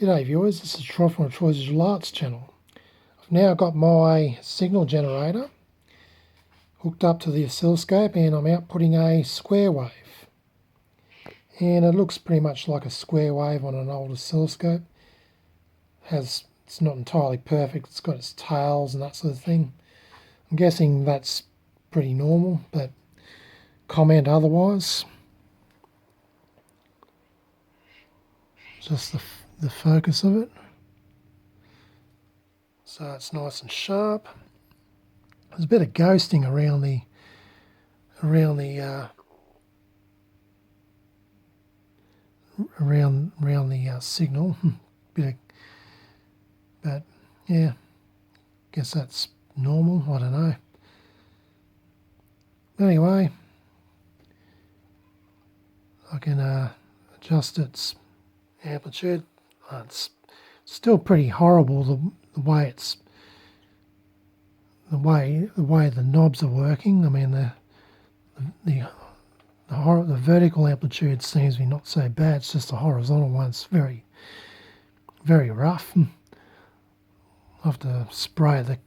G'day viewers, this is Troy from Troy's Visual Arts channel. I've now got my signal generator hooked up to the oscilloscope and I'm outputting a square wave. And it looks pretty much like a square wave on an old oscilloscope. It's not entirely perfect, it's got its tails and that sort of thing. I'm guessing that's pretty normal, but comment otherwise. Just the focus of it. So it's nice and sharp. There's a bit of ghosting around the signal. But yeah, guess that's normal. I don't know. Anyway, I can adjust its amplitude. It's still pretty horrible the way the knobs are working. I mean the vertical amplitude seems to be not so bad. It's just the horizontal one's very rough. I have to spray the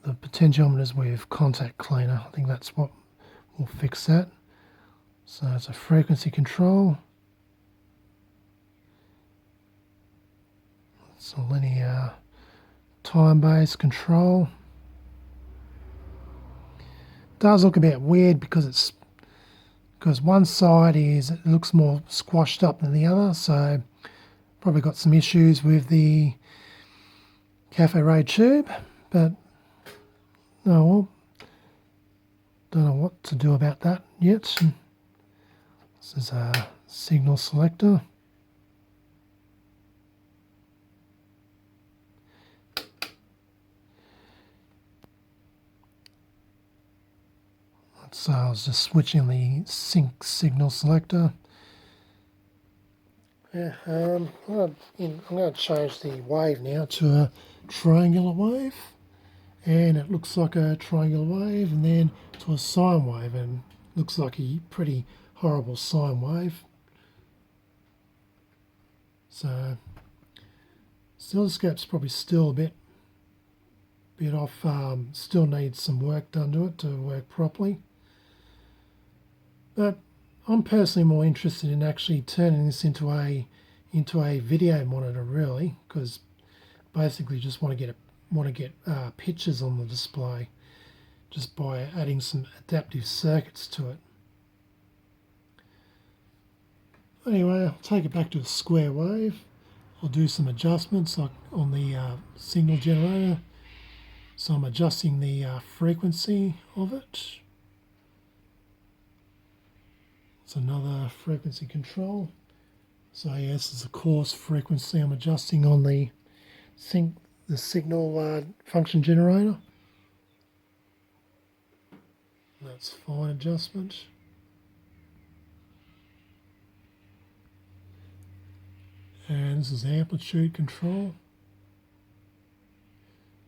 potentiometers with contact cleaner. I think that's what will fix that. So it's a frequency control. It's a linear time-based control. It does look a bit weird because one side it looks more squashed up than the other, so probably got some issues with the cafe ray tube, but oh well, don't know what to do about that yet. This is a signal selector. So I was just switching the sync signal selector. Yeah, I'm going to change the wave now to a triangular wave, and it looks like a triangular wave, and then to a sine wave, and looks like a pretty horrible sine wave. So oscilloscope's probably still a bit off. Still needs some work done to it to work properly. But I'm personally more interested in actually turning this into a video monitor, really, because basically just want to get pictures on the display just by adding some adaptive circuits to it. Anyway, I'll take it back to a square wave. I'll do some adjustments like on the signal generator. So I'm adjusting the frequency of it. It's another frequency control. So yes, this is a coarse frequency I'm adjusting on the signal function generator. That's fine adjustment. And this is amplitude control.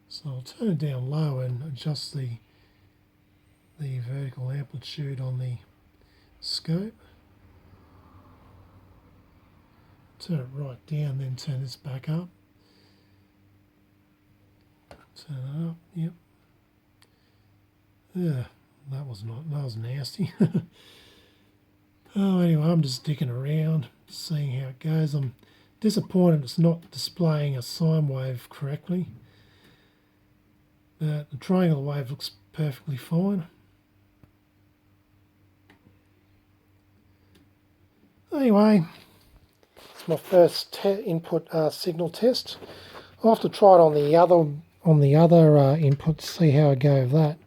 So I'll turn it down low and adjust the vertical amplitude on the scope. Turn it right down, then turn this back up. Turn it up, yep. Yeah, that was nasty. Oh, anyway, I'm just sticking around, seeing how it goes. I'm disappointed it's not displaying a sine wave correctly. The triangular wave looks perfectly fine. Anyway, it's my first input signal test. I'll have to try it on the other input to see how I go with that.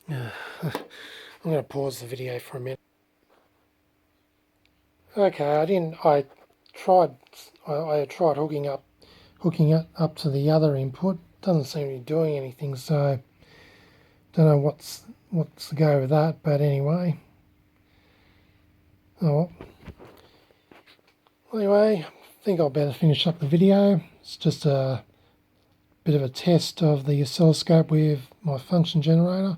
I'm going to pause the video for a minute. Okay, I tried hooking it up to the other input. Doesn't seem to be doing anything, so don't know what's the go with that, but anyway. Oh well. Anyway, I think I'll better finish up the video. It's just a bit of a test of the oscilloscope with my function generator.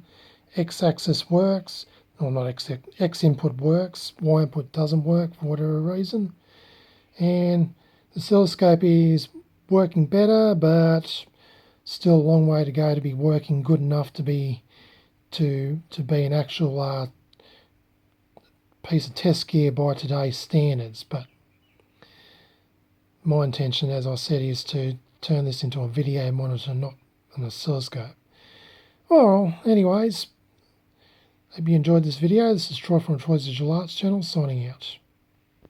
X-axis works, or not X input works, Y input doesn't work for whatever reason. And the oscilloscope is working better, but still a long way to go to be working good enough to be an actual piece of test gear by today's standards. But my intention, as I said, is to turn this into a video monitor, not an oscilloscope. Well, anyways, hope you enjoyed this video. This is Troy from Troy's Digital Arts channel, signing out.